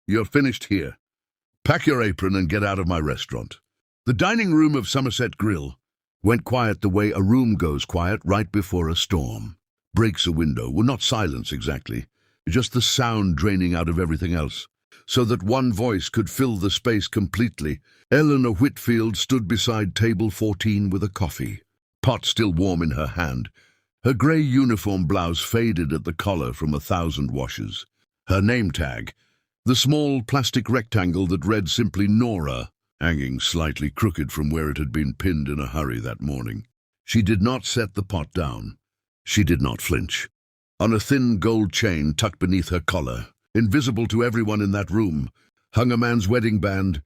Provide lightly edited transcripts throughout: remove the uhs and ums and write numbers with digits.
You're finished here. Pack your apron and get out of my restaurant." The dining room of Somerset Grill went quiet the way a room goes quiet right before a storm. Breaks a window, well, not silence exactly, just the sound draining out of everything else, so that one voice could fill the space completely. Eleanor Whitfield stood beside table 14 with a coffee, pot still warm in her hand. Her grey uniform blouse faded at the collar from 1,000 washes. Her name tag, the small plastic rectangle that read simply Nora, hanging slightly crooked from where it had been pinned in a hurry that morning. She did not set the pot down. She did not flinch. On a thin gold chain tucked beneath her collar, invisible to everyone in that room, hung a man's wedding band,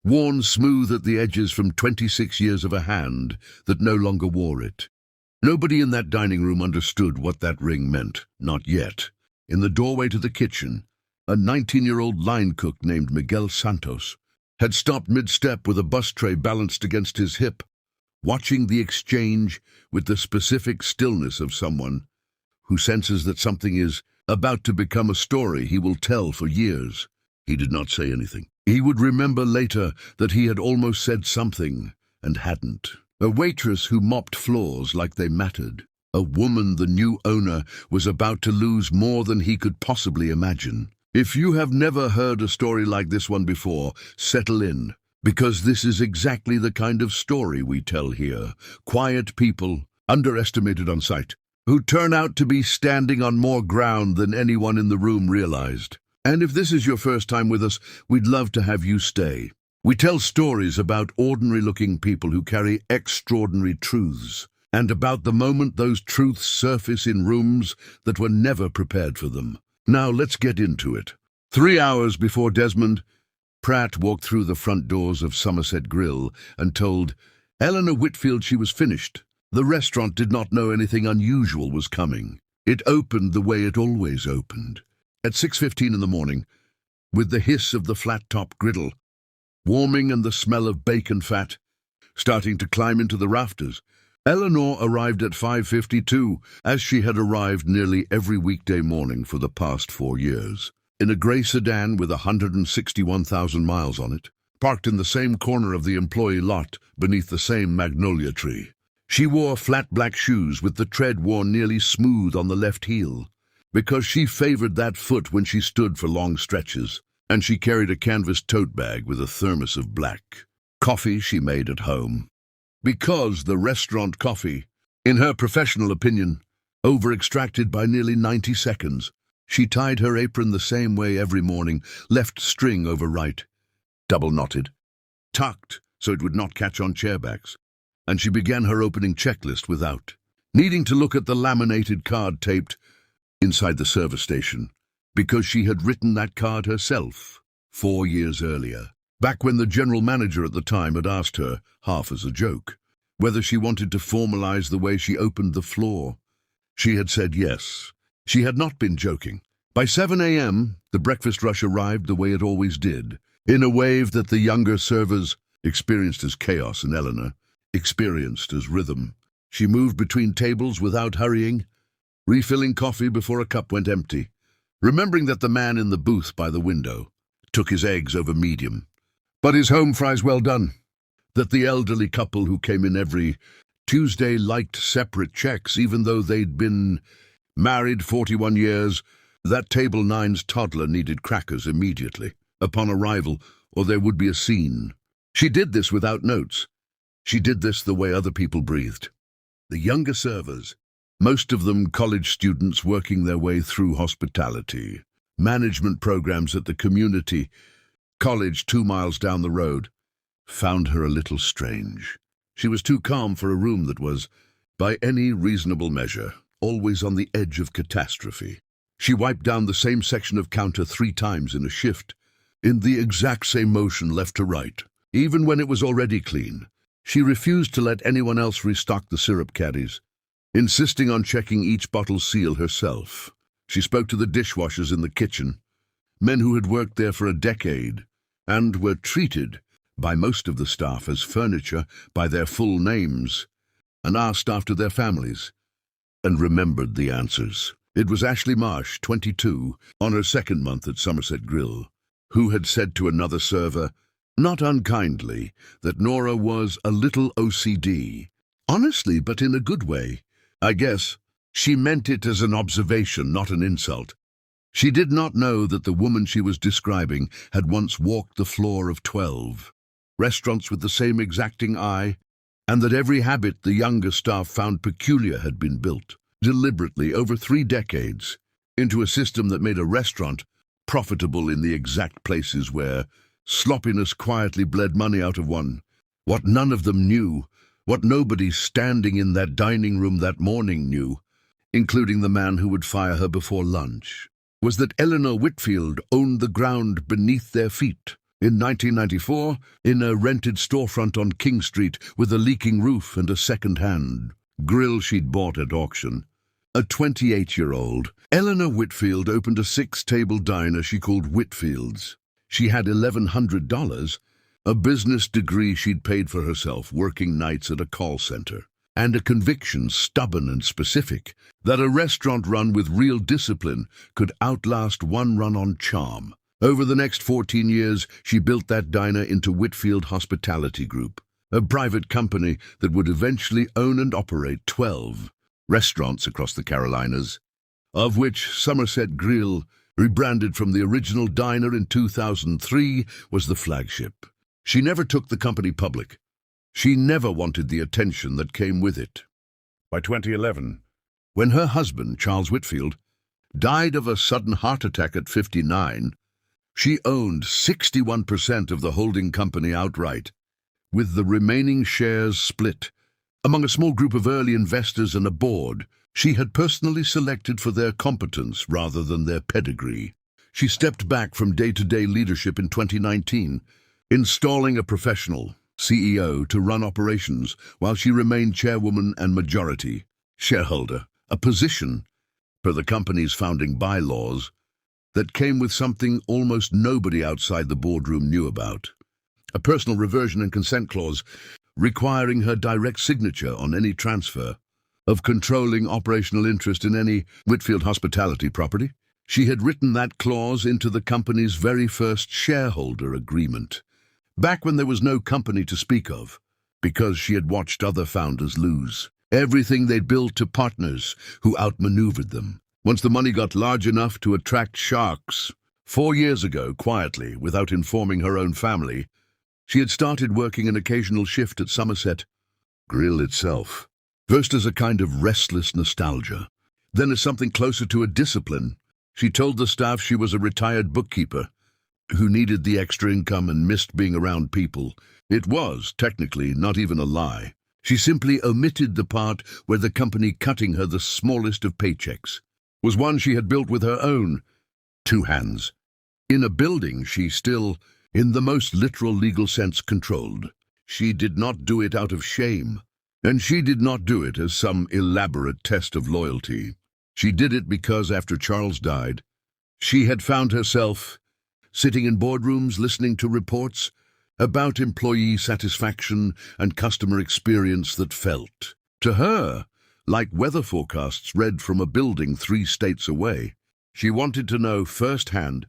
worn smooth at the edges from 26 years of a hand that no longer wore it. Nobody in that dining room understood what that ring meant, not yet. In the doorway to the kitchen, a 19-year-old line cook named Miguel Santos had stopped mid-step with a bus tray balanced against his hip, watching the exchange with the specific stillness of someone who senses that something is about to become a story he will tell for years. He did not say anything. He would remember later that he had almost said something and hadn't. A waitress who mopped floors like they mattered. A woman the new owner was about to lose more than he could possibly imagine. If you have never heard a story like this one before, settle in, because this is exactly the kind of story we tell here. Quiet people, underestimated on sight, who turn out to be standing on more ground than anyone in the room realized. And if this is your first time with us, we'd love to have you stay. We tell stories about ordinary-looking people who carry extraordinary truths, and about the moment those truths surface in rooms that were never prepared for them. Now let's get into it. 3 hours before Desmond Pratt walked through the front doors of Somerset Grill and told Eleanor Whitfield she was finished. The restaurant did not know anything unusual was coming. It opened the way it always opened. At 6:15 in the morning, with the hiss of the flat-top griddle warming and the smell of bacon fat starting to climb into the rafters, Eleanor arrived at 5:52, as she had arrived nearly every weekday morning for the past 4 years, in a grey sedan with 161,000 miles on it, parked in the same corner of the employee lot beneath the same magnolia tree. She wore flat black shoes with the tread worn nearly smooth on the left heel, because she favored that foot when she stood for long stretches, and she carried a canvas tote bag with a thermos of black coffee she made at home. Because the restaurant coffee, in her professional opinion, over-extracted by nearly 90 seconds, she tied her apron the same way every morning, left string over right, double-knotted, tucked so it would not catch on chairbacks, and she began her opening checklist without needing to look at the laminated card taped inside the service station, because she had written that card herself 4 years earlier. Back when the general manager at the time had asked her, half as a joke, whether she wanted to formalize the way she opened the floor. She had said yes. She had not been joking. By 7 a.m., the breakfast rush arrived the way it always did, in a wave that the younger servers experienced as chaos and Eleanor experienced as rhythm. She moved between tables without hurrying, refilling coffee before a cup went empty, remembering that the man in the booth by the window took his eggs over medium, but his home fries well done, that the elderly couple who came in every Tuesday liked separate checks even though they'd been married 41 years, that table 9's toddler needed crackers immediately upon arrival, or there would be a scene. She did this without notes. She did this the way other people breathed. The younger servers, most of them college students working their way through hospitality, management programs at the community college 2 miles down the road, found her a little strange. She was too calm for a room that was, by any reasonable measure, always on the edge of catastrophe. She wiped down the same section of counter 3 times in a shift, in the exact same motion left to right, even when it was already clean. She refused to let anyone else restock the syrup caddies, insisting on checking each bottle's seal herself. She spoke to the dishwashers in the kitchen, men who had worked there for a decade, and were treated by most of the staff as furniture by their full names, and asked after their families, and remembered the answers. It was Ashley Marsh, 22, on her 2nd month at Somerset Grill. who had said to another server, not unkindly, that Nora was a little OCD. Honestly, but in a good way. I guess she meant it as an observation, not an insult. She did not know that the woman she was describing had once walked the floor of 12 restaurants with the same exacting eye, and that every habit the younger staff found peculiar had been built, deliberately over 3 decades, into a system that made a restaurant profitable in the exact places where sloppiness quietly bled money out of one. What none of them knew, what nobody standing in that dining room that morning knew, including the man who would fire her before lunch, was that Eleanor Whitfield owned the ground beneath their feet. In 1994, in a rented storefront on King Street with a leaking roof and a second-hand grill she'd bought at auction. A 28-year-old, Eleanor Whitfield opened a 6-table diner she called Whitfield's. She had $1,100, a business degree she'd paid for herself working nights at a call center, and a conviction, stubborn and specific, that a restaurant run with real discipline could outlast one run on charm. Over the next 14 years, she built that diner into Whitfield Hospitality Group, a private company that would eventually own and operate 12 restaurants across the Carolinas, of which Somerset Grill, rebranded from the original diner in 2003, was the flagship. She never took the company public. She never wanted the attention that came with it. By 2011, when her husband, Charles Whitfield, died of a sudden heart attack at 59, she owned 61% of the holding company outright, with the remaining shares split among a small group of early investors and a board she had personally selected for their competence rather than their pedigree. She stepped back from day-to-day leadership in 2019, installing a professional CEO to run operations while she remained chairwoman and majority shareholder, a position, per the company's founding bylaws, that came with something almost nobody outside the boardroom knew about: a personal reversion and consent clause requiring her direct signature on any transfer of controlling operational interest in any Whitfield hospitality property. She had written that clause into the company's very first shareholder agreement, back when there was no company to speak of, because she had watched other founders lose everything they'd built to partners who outmaneuvered them. Once the money got large enough to attract sharks, 4 years ago, quietly, without informing her own family, she had started working an occasional shift at Somerset Grill itself, first as a kind of restless nostalgia, then as something closer to a discipline. She told the staff she was a retired bookkeeper who needed the extra income and missed being around people. It was, technically, not even a lie. She simply omitted the part where the company cutting her the smallest of paychecks was one she had built with her own 2 hands, in a building she still, in the most literal legal sense, controlled. She did not do it out of shame, and she did not do it as some elaborate test of loyalty. She did it because after Charles died, she had found herself sitting in boardrooms listening to reports about employee satisfaction and customer experience that felt, to her, like weather forecasts read from a building 3 states away. She wanted to know firsthand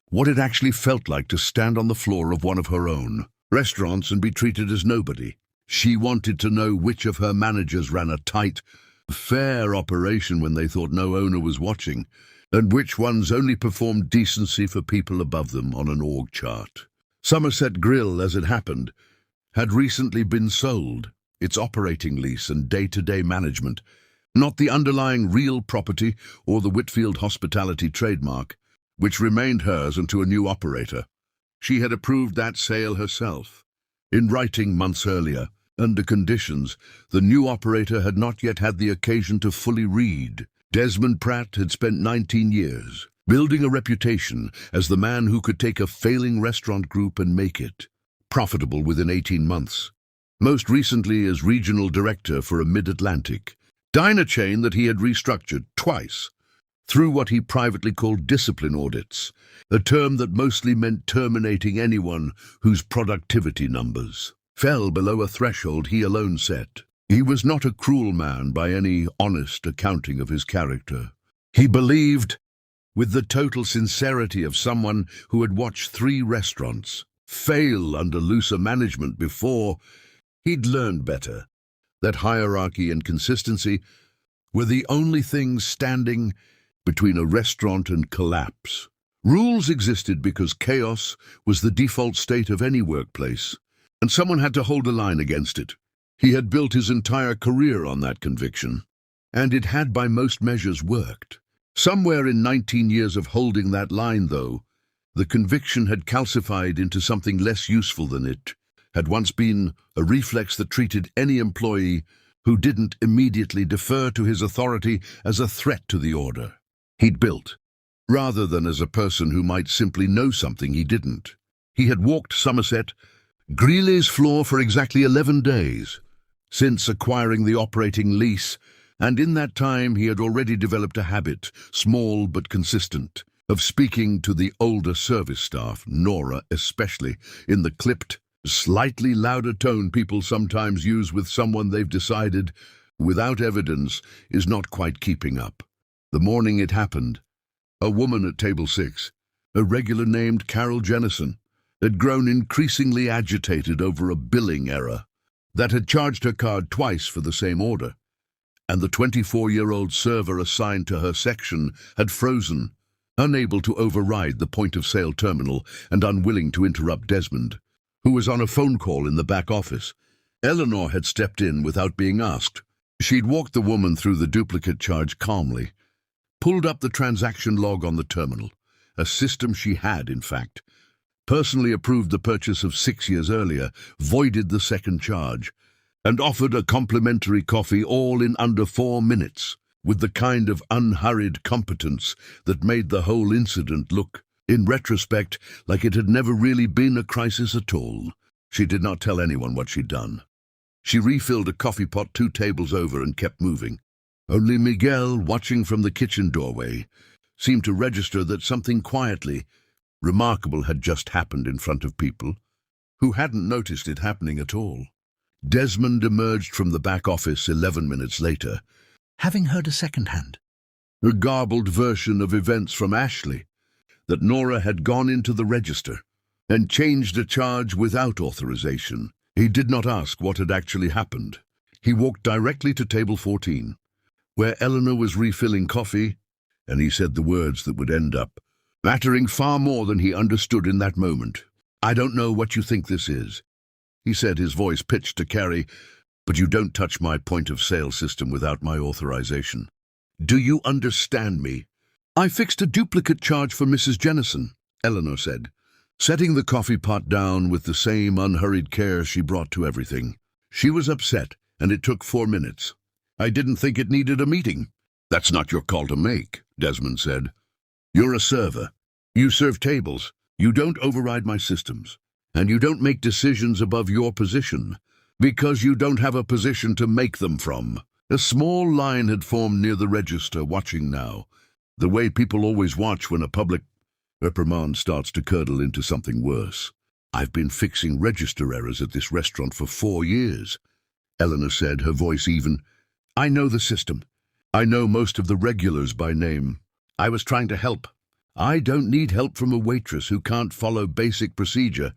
what it actually felt like to stand on the floor of one of her own restaurants and be treated as nobody. She wanted to know which of her managers ran a tight, fair operation when they thought no owner was watching, and which ones only performed decency for people above them on an org chart. Somerset Grill, as it happened, had recently been sold, its operating lease and day-to-day management, not the underlying real property or the Whitfield hospitality trademark, which remained hers until a new operator. She had approved that sale herself, in writing months earlier, under conditions the new operator had not yet had the occasion to fully read. Desmond Pratt had spent 19 years building a reputation as the man who could take a failing restaurant group and make it profitable within 18 months. Most recently as regional director for a mid-Atlantic diner chain that he had restructured twice through what he privately called discipline audits, a term that mostly meant terminating anyone whose productivity numbers fell below a threshold he alone set. He was not a cruel man by any honest accounting of his character. He believed with the total sincerity of someone who had watched 3 restaurants fail under looser management before. He'd learned better, that hierarchy and consistency were the only things standing between a restaurant and collapse. Rules existed because chaos was the default state of any workplace, and someone had to hold a line against it. He had built his entire career on that conviction, and it had by most measures worked. Somewhere in 19 years of holding that line, though, the conviction had calcified into something less useful than it had once been, a reflex that treated any employee who didn't immediately defer to his authority as a threat to the order he'd built, rather than as a person who might simply know something he didn't. He had walked Somerset Greeley's floor for exactly 11 days, since acquiring the operating lease, and in that time he had already developed a habit, small but consistent, of speaking to the older service staff, Nora especially, in the clipped, slightly louder tone people sometimes use with someone they've decided, without evidence, is not quite keeping up. The morning it happened, a woman at table 6, a regular named Carol Jennison, had grown increasingly agitated over a billing error that had charged her card twice for the same order, and the 24-year-old server assigned to her section had frozen, unable to override the point-of-sale terminal and unwilling to interrupt Desmond, who was on a phone call in the back office. Eleanor had stepped in without being asked. She'd walked the woman through the duplicate charge calmly, pulled up the transaction log on the terminal, a system she had, in fact, personally approved the purchase of 6 years earlier, voided the second charge, and offered a complimentary coffee all in under 4 minutes, with the kind of unhurried competence that made the whole incident look, in retrospect, like it had never really been a crisis at all. She did not tell anyone what she'd done. She refilled a coffee pot 2 tables over and kept moving. Only Miguel, watching from the kitchen doorway, seemed to register that something quietly remarkable had just happened in front of people who hadn't noticed it happening at all. Desmond emerged from the back office 11 minutes later, having heard a second-hand, a garbled version of events from Ashley, that Nora had gone into the register and changed a charge without authorization. He did not ask what had actually happened. He walked directly to table 14, where Eleanor was refilling coffee, and he said the words that would end up mattering far more than he understood in that moment. "I don't know what you think this is," he said, his voice pitched to carry, "but you don't touch my point-of-sale system without my authorization. Do you understand me?" "I fixed a duplicate charge for Mrs. Jennison," Eleanor said, setting the coffee pot down with the same unhurried care she brought to everything. She was upset, and it took 4 minutes. "I didn't think it needed a meeting." "That's not your call to make," Desmond said. "You're a server. You serve tables. You don't override my systems. And you don't make decisions above your position, because you don't have a position to make them from." A small line had formed near the register, watching now, the way people always watch when a public reprimand starts to curdle into something worse. "I've been fixing register errors at this restaurant for 4 years, Eleanor said, her voice even. "I know the system. I know most of the regulars by name. I was trying to help. I don't need help from a waitress who can't follow basic procedure,"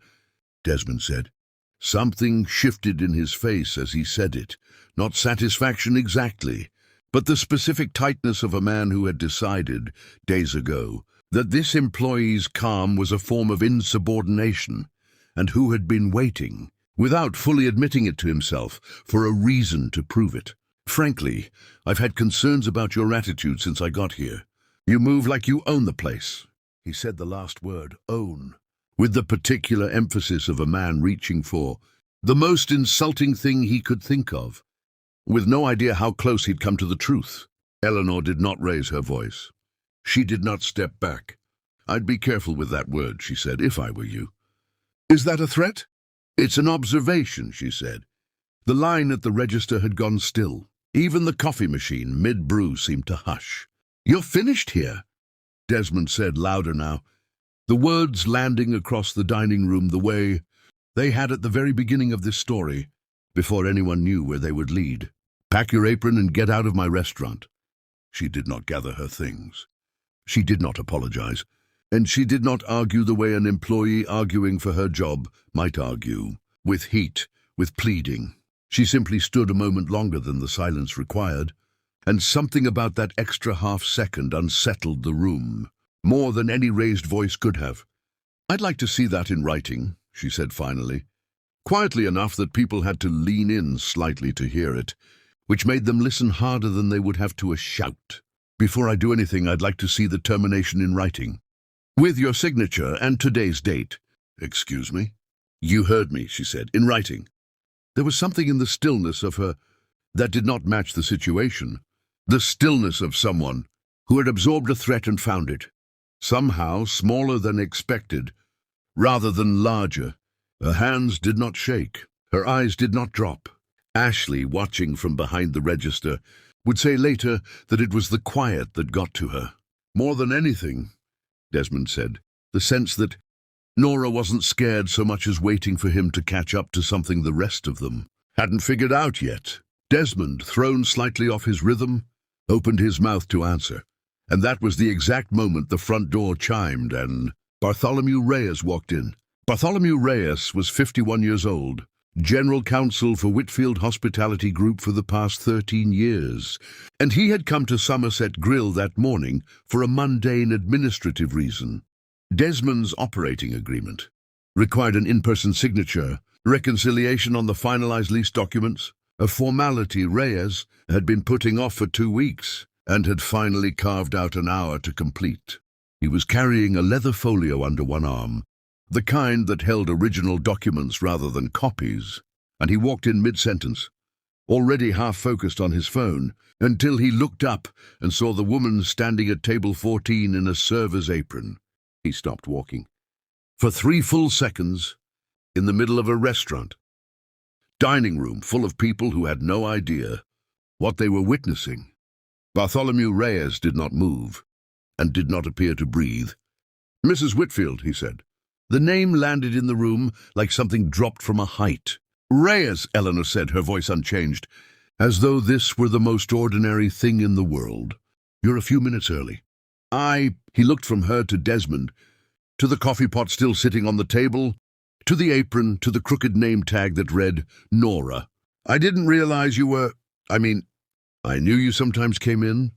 Desmond said. Something shifted in his face as he said it. Not satisfaction exactly, but the specific tightness of a man who had decided, days ago, that this employee's calm was a form of insubordination, and who had been waiting, without fully admitting it to himself, for a reason to prove it. "Frankly, I've had concerns about your attitude since I got here. You move like you own the place." He said the last word, own, with the particular emphasis of a man reaching for the most insulting thing he could think of, with no idea how close he'd come to the truth. Eleanor did not raise her voice. She did not step back. "I'd be careful with that word," she said, "if I were you." "Is that a threat?" "It's an observation," she said. The line at the register had gone still. Even the coffee machine, mid-brew, seemed to hush. "You're finished here," Desmond said, louder now, the words landing across the dining room the way they had at the very beginning of this story, before anyone knew where they would lead. "Pack your apron and get out of my restaurant." She did not gather her things. She did not apologize, and she did not argue the way an employee arguing for her job might argue, with heat, with pleading. She simply stood a moment longer than the silence required, and something about that extra half-second unsettled the room, more than any raised voice could have. "I'd like to see that in writing," she said finally, quietly enough that people had to lean in slightly to hear it, which made them listen harder than they would have to a shout. "Before I do anything, I'd like to see the termination in writing, with your signature and today's date." "Excuse me?" "You heard me," she said, "in writing." There was something in the stillness of her that did not match the situation, the stillness of someone who had absorbed a threat and found it, somehow smaller than expected, rather than larger. Her hands did not shake, her eyes did not drop. Ashley, watching from behind the register, would say later that it was the quiet that got to her. More than anything, Desmond said, the sense that Nora wasn't scared so much as waiting for him to catch up to something the rest of them hadn't figured out yet. Desmond, thrown slightly off his rhythm, opened his mouth to answer, and that was the exact moment the front door chimed and Bartholomew Reyes walked in. Bartholomew Reyes was 51 years old, general counsel for Whitfield Hospitality Group for the past 13 years, and he had come to Somerset Grill that morning for a mundane administrative reason. Desmond's operating agreement required an in-person signature, reconciliation on the finalized lease documents, a formality Reyes had been putting off for 2 weeks and had finally carved out an hour to complete. He was carrying a leather folio under one arm, the kind that held original documents rather than copies, and he walked in mid-sentence, already half-focused on his phone, until he looked up and saw the woman standing at table 14 in a server's apron. He stopped walking. For 3 full seconds, in the middle of a restaurant, dining room full of people who had no idea what they were witnessing. Bartholomew Reyes did not move, and did not appear to breathe. "Mrs. Whitfield," he said. The name landed in the room like something dropped from a height. "Reyes," Eleanor said, her voice unchanged, as though this were the most ordinary thing in the world. "You're a few minutes early." He looked from her to Desmond, to the coffee pot still sitting on the table, to the apron, to the crooked name tag that read Nora. "I didn't realize you were... I knew you sometimes came in,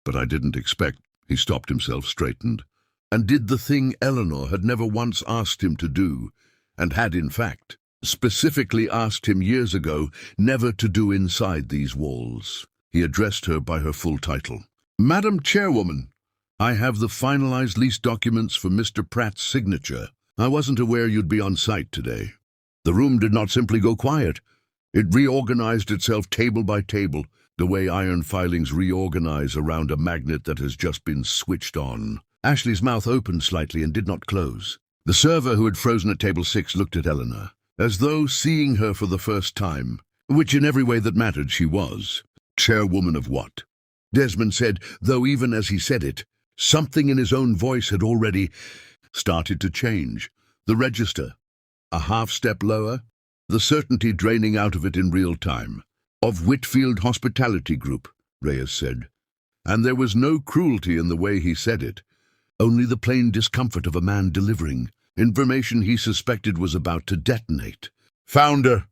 but I didn't expect..." He stopped himself, straightened, and did the thing Eleanor had never once asked him to do, and had, in fact, specifically asked him years ago never to do inside these walls. He addressed her by her full title. "Madam Chairwoman, I have the finalized lease documents for Mr. Pratt's signature. I wasn't aware you'd be on site today." The room did not simply go quiet. It reorganized itself table by table, the way iron filings reorganize around a magnet that has just been switched on. Ashley's mouth opened slightly and did not close. The server who had frozen at table 6 looked at Eleanor, as though seeing her for the first time, which in every way that mattered she was. "Chairwoman of what?" Desmond said, though even as he said it, something in his own voice had already started to change. The register, a half-step lower, the certainty draining out of it in real time. "Of Whitfield Hospitality Group," Reyes said. And there was no cruelty in the way he said it, only the plain discomfort of a man delivering information he suspected was about to detonate. "Founder,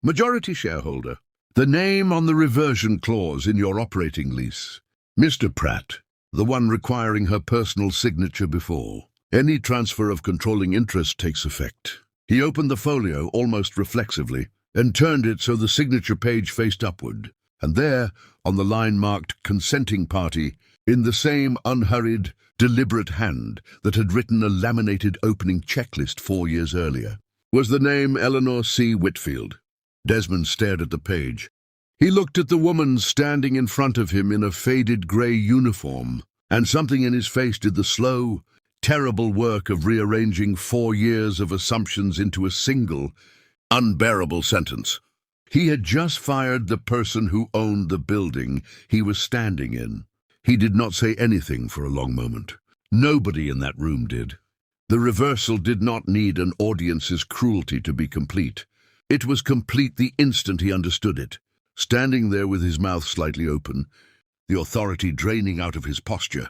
majority shareholder, the name on the reversion clause in your operating lease. Mr. Pratt, the one requiring her personal signature before any transfer of controlling interest takes effect." He opened the folio almost reflexively and turned it so the signature page faced upward, and there, on the line marked "Consenting Party," in the same unhurried, deliberate hand that had written a laminated opening checklist 4 years earlier, was the name Eleanor C. Whitfield. Desmond stared at the page. He looked at the woman standing in front of him in a faded grey uniform, and something in his face did the slow, terrible work of rearranging 4 years of assumptions into a single, unbearable sentence. He had just fired the person who owned the building he was standing in. He did not say anything for a long moment. Nobody in that room did. The reversal did not need an audience's cruelty to be complete. It was complete the instant he understood it, standing there with his mouth slightly open, the authority draining out of his posture,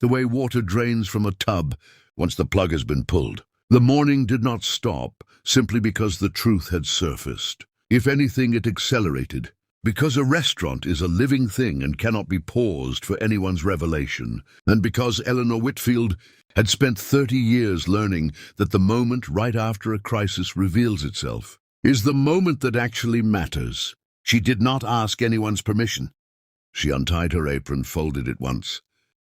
the way water drains from a tub once the plug has been pulled. The mourning did not stop simply because the truth had surfaced. If anything, it accelerated. Because a restaurant is a living thing and cannot be paused for anyone's revelation, and because Eleanor Whitfield had spent 30 years learning that the moment right after a crisis reveals itself is the moment that actually matters. She did not ask anyone's permission. She untied her apron, folded it once,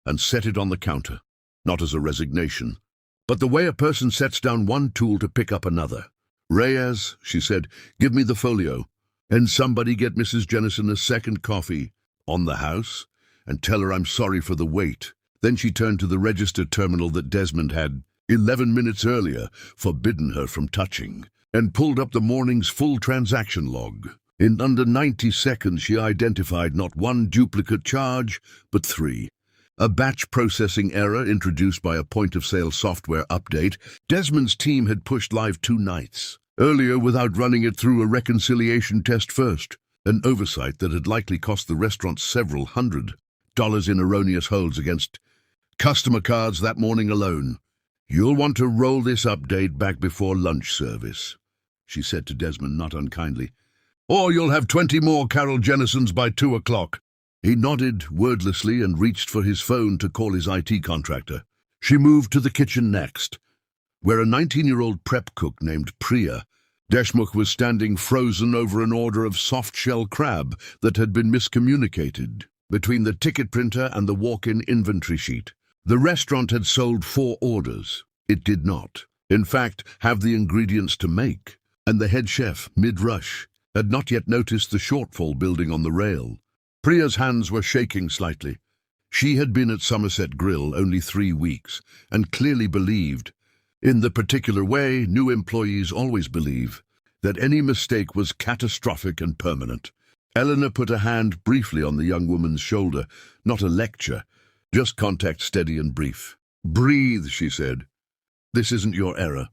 and set it on the counter, not as a resignation, but the way a person sets down one tool to pick up another. "Reyes," she said, "give me the folio. And somebody get Mrs. Jennison a second coffee on the house, and tell her I'm sorry for the wait." Then she turned to the register terminal that Desmond had, 11 minutes earlier, forbidden her from touching, and pulled up the morning's full transaction log. In under 90 seconds, she identified not one duplicate charge, but 3. A batch processing error introduced by a point-of-sale software update Desmond's team had pushed live 2 nights earlier without running it through a reconciliation test first, an oversight that had likely cost the restaurant several $100 in erroneous holds against customer cards that morning alone. "You'll want to roll this update back before lunch service," she said to Desmond, not unkindly, "or you'll have 20 more Carol Jennisons by 2 o'clock. He nodded wordlessly and reached for his phone to call his IT contractor. She moved to the kitchen next, where a 19-year-old prep cook named Priya Deshmukh was standing frozen over an order of soft-shell crab that had been miscommunicated between the ticket printer and the walk-in inventory sheet. The restaurant had sold 4 orders. It did not, in fact, have the ingredients to make, and the head chef, mid-rush, had not yet noticed the shortfall building on the rail. Priya's hands were shaking slightly. She had been at Somerset Grill only 3 weeks, and clearly believed, in the particular way new employees always believe, that any mistake was catastrophic and permanent. Eleanor put a hand briefly on the young woman's shoulder. Not a lecture, just contact steady and brief. "Breathe," she said. "This isn't your error.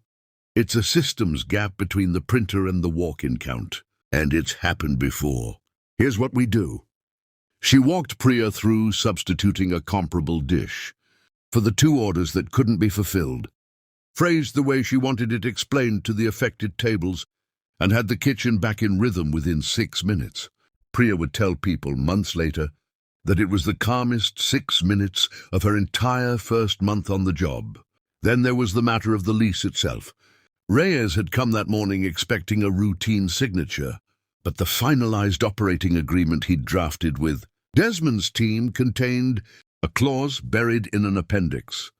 It's a systems gap between the printer and the walk-in count, and it's happened before. Here's what we do." She walked Priya through substituting a comparable dish for the 2 orders that couldn't be fulfilled, phrased the way she wanted it explained to the affected tables, and had the kitchen back in rhythm within 6 minutes. Priya would tell people months later that it was the calmest 6 minutes of her entire first month on the job. Then there was the matter of the lease itself. Reyes had come that morning expecting a routine signature, but the finalized operating agreement he'd drafted with Desmond's team contained a clause buried in an appendix,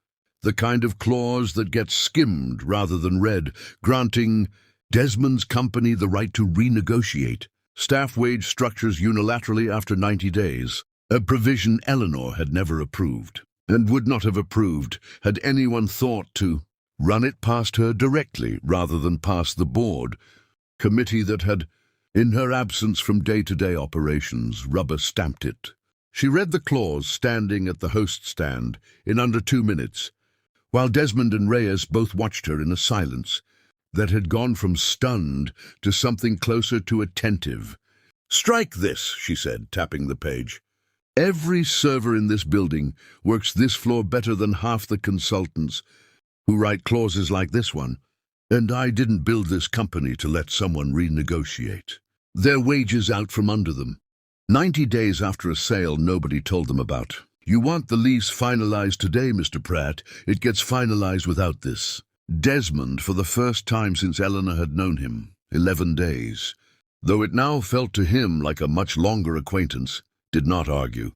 the kind of clause that gets skimmed rather than read, granting Desmond's company the right to renegotiate staff wage structures unilaterally after 90 days, a provision Eleanor had never approved, and would not have approved had anyone thought to run it past her directly rather than past the board committee that had, in her absence from day-to-day operations, rubber-stamped it. She read the clause standing at the host stand in under 2 minutes, while Desmond and Reyes both watched her in a silence that had gone from stunned to something closer to attentive. "Strike this," she said, tapping the page. "Every server in this building works this floor better than half the consultants who write clauses like this one, and I didn't build this company to let someone renegotiate their wages out from under them. 90 days after a sale nobody told them about. You want the lease finalized today, Mr. Pratt. It gets finalized without this." Desmond, for the first time since Eleanor had known him, 11 days, though it now felt to him like a much longer acquaintance, did not argue.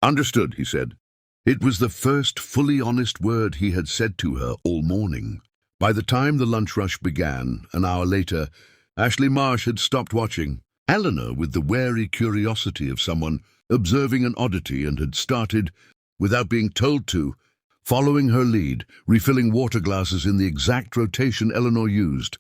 "Understood," he said. It was the first fully honest word he had said to her all morning. By the time the lunch rush began, an hour later, Ashley Marsh had stopped watching. Eleanor, with the wary curiosity of someone observing an oddity, and had started, without being told to, following her lead, refilling water glasses in the exact rotation Eleanor used,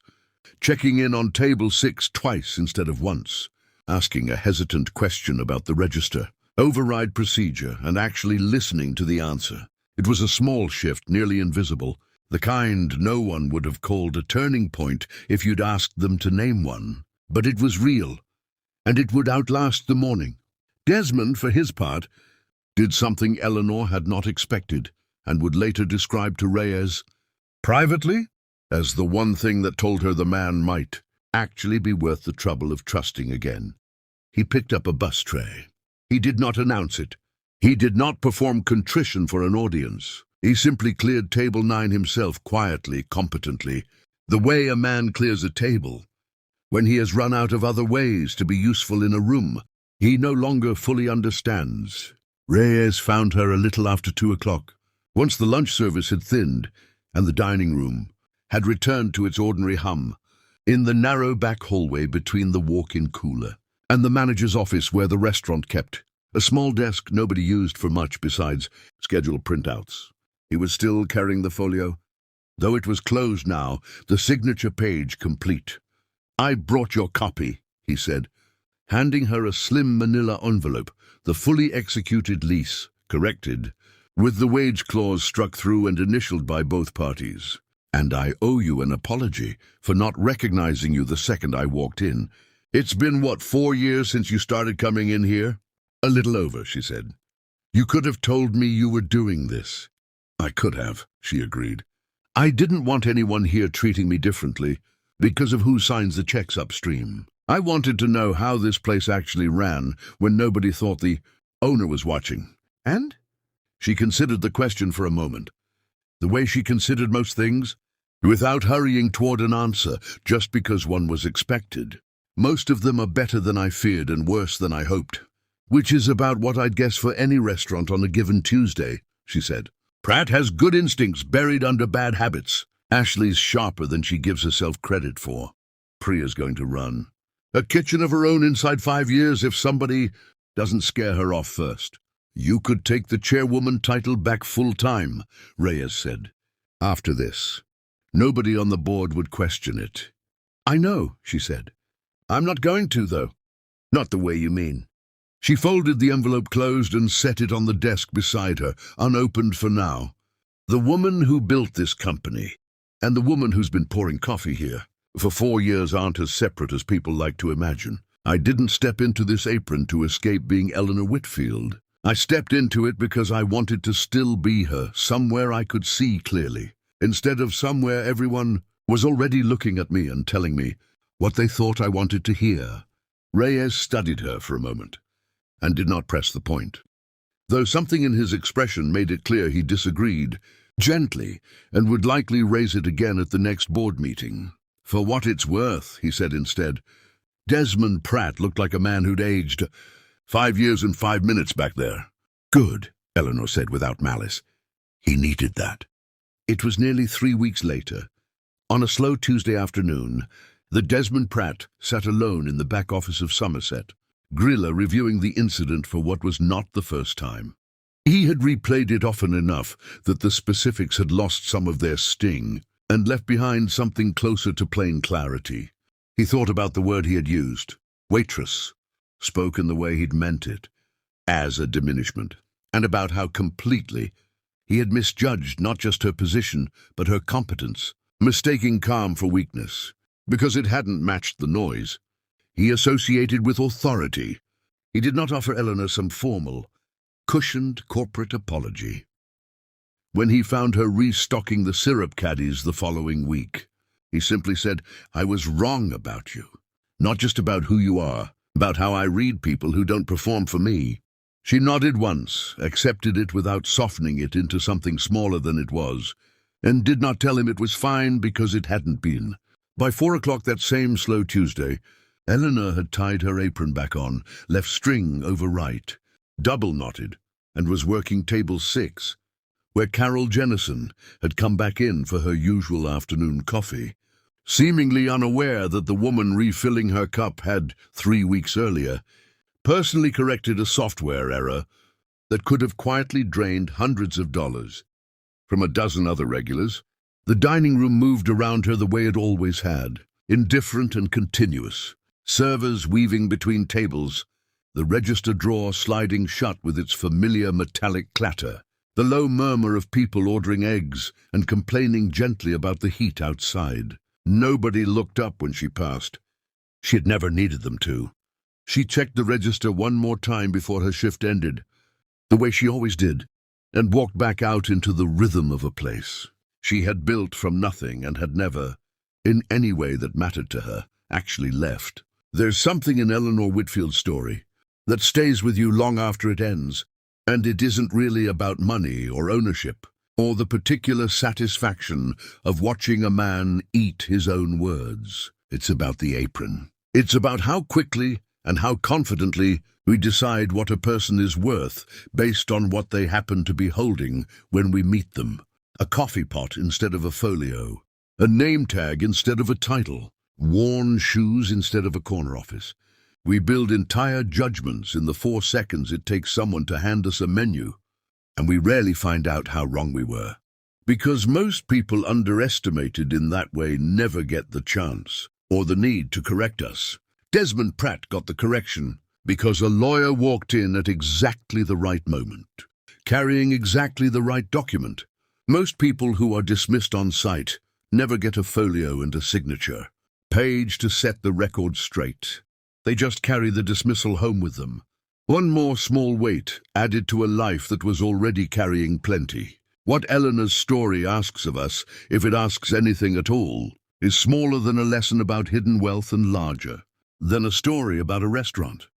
checking in on table 6 twice instead of once, asking a hesitant question about the register, override procedure, and actually listening to the answer. It was a small shift, nearly invisible, the kind no one would have called a turning point if you'd asked them to name one. But it was real, and it would outlast the morning. Desmond, for his part, did something Eleanor had not expected. and would later describe to Reyes, privately, as the one thing that told her the man might actually be worth the trouble of trusting again. He picked up a bus tray. He did not announce it. He did not perform contrition for an audience. He simply cleared table 9 himself quietly, competently, the way a man clears a table. When he has run out of other ways to be useful in a room, he no longer fully understands. Reyes found her a little after 2 o'clock. Once the lunch service had thinned, and the dining room had returned to its ordinary hum, in the narrow back hallway between the walk-in cooler and the manager's office where the restaurant kept a small desk nobody used for much besides scheduled printouts. He was still carrying the folio, though it was closed now, the signature page complete. "I brought your copy," he said, handing her a slim manila envelope, the fully executed lease, corrected, with the wage clause struck through and initialed by both parties. "And I owe you an apology for not recognizing you the second I walked in. It's been, 4 years since you started coming in here?" "A little over," she said. "You could have told me you were doing this." "I could have," she agreed. "I didn't want anyone here treating me differently because of who signs the checks upstream. I wanted to know how this place actually ran when nobody thought the owner was watching." "And?" She considered the question for a moment, the way she considered most things, without hurrying toward an answer just because one was expected. "Most of them are better than I feared and worse than I hoped, which is about what I'd guess for any restaurant on a given Tuesday," she said. "Pratt has good instincts buried under bad habits. Ashley's sharper than she gives herself credit for. Priya's going to run a kitchen of her own inside 5 years if somebody doesn't scare her off first." "You could take the chairwoman title back full-time," Reyes said. "After this, nobody on the board would question it." "I know," she said. "I'm not going to, though." "Not the way you mean." She folded the envelope closed and set it on the desk beside her, unopened for now. "The woman who built this company, and the woman who's been pouring coffee here for 4 years aren't as separate as people like to imagine. I didn't step into this apron to escape being Eleanor Whitfield. I stepped into it because I wanted to still be her, somewhere I could see clearly, instead of somewhere everyone was already looking at me and telling me what they thought I wanted to hear." Reyes studied her for a moment and did not press the point, though something in his expression made it clear he disagreed, gently, and would likely raise it again at the next board meeting. "For what it's worth," he said instead, "Desmond Pratt looked like a man who'd aged 5 years and 5 minutes back there." "Good," Eleanor said without malice. "He needed that." It was nearly 3 weeks later. On a slow Tuesday afternoon, the Desmond Pratt sat alone in the back office of Somerset, Grilla reviewing the incident for what was not the first time. He had replayed it often enough that the specifics had lost some of their sting and left behind something closer to plain clarity. He thought about the word he had used, waitress, spoken the way he'd meant it, as a diminishment, and about how completely he had misjudged not just her position, but her competence, mistaking calm for weakness, because it hadn't matched the noise. He associated with authority. He did not offer Eleanor some formal, cushioned corporate apology. When he found her restocking the syrup caddies the following week, he simply said, "I was wrong about you, not just about who you are, about how I read people who don't perform for me." She nodded once, accepted it without softening it into something smaller than it was, and did not tell him it was fine because it hadn't been. By 4 o'clock that same slow Tuesday, Eleanor had tied her apron back on, left string over right, double-knotted, and was working table 6, where Carol Jennison had come back in for her usual afternoon coffee, seemingly unaware that the woman refilling her cup had, 3 weeks earlier, personally corrected a software error that could have quietly drained hundreds of dollars. From a dozen other regulars, the dining room moved around her the way it always had, indifferent and continuous, servers weaving between tables, the register drawer sliding shut with its familiar metallic clatter, the low murmur of people ordering eggs and complaining gently about the heat outside. Nobody looked up when she passed. She had never needed them to. She checked the register one more time before her shift ended, the way she always did, and walked back out into the rhythm of a place she had built from nothing and had never, in any way that mattered to her, actually left. There's something in Eleanor Whitfield's story that stays with you long after it ends, and it isn't really about money or ownership, or the particular satisfaction of watching a man eat his own words. It's about the apron. It's about how quickly and how confidently we decide what a person is worth based on what they happen to be holding when we meet them. A coffee pot instead of a folio, a name tag instead of a title, worn shoes instead of a corner office. We build entire judgments in the 4 seconds it takes someone to hand us a menu, and we rarely find out how wrong we were. Because most people underestimated in that way never get the chance or the need to correct us. Desmond Pratt got the correction because a lawyer walked in at exactly the right moment, carrying exactly the right document. Most people who are dismissed on sight never get a folio and a signature page to set the record straight. They just carry the dismissal home with them. One more small weight added to a life that was already carrying plenty. What Eleanor's story asks of us, if it asks anything at all, is smaller than a lesson about hidden wealth and larger than a story about a restaurant.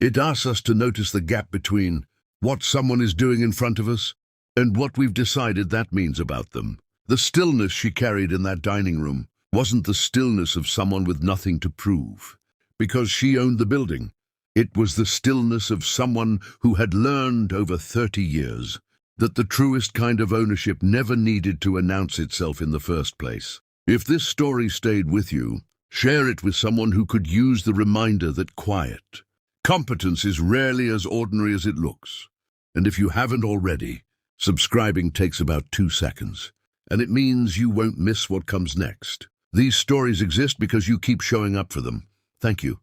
It asks us to notice the gap between what someone is doing in front of us and what we've decided that means about them. The stillness she carried in that dining room wasn't the stillness of someone with nothing to prove, because she owned the building. It was the stillness of someone who had learned over 30 years that the truest kind of ownership never needed to announce itself in the first place. If this story stayed with you, share it with someone who could use the reminder that quiet, competence is rarely as ordinary as it looks. And if you haven't already, subscribing takes about 2 seconds, and it means you won't miss what comes next. These stories exist because you keep showing up for them. Thank you.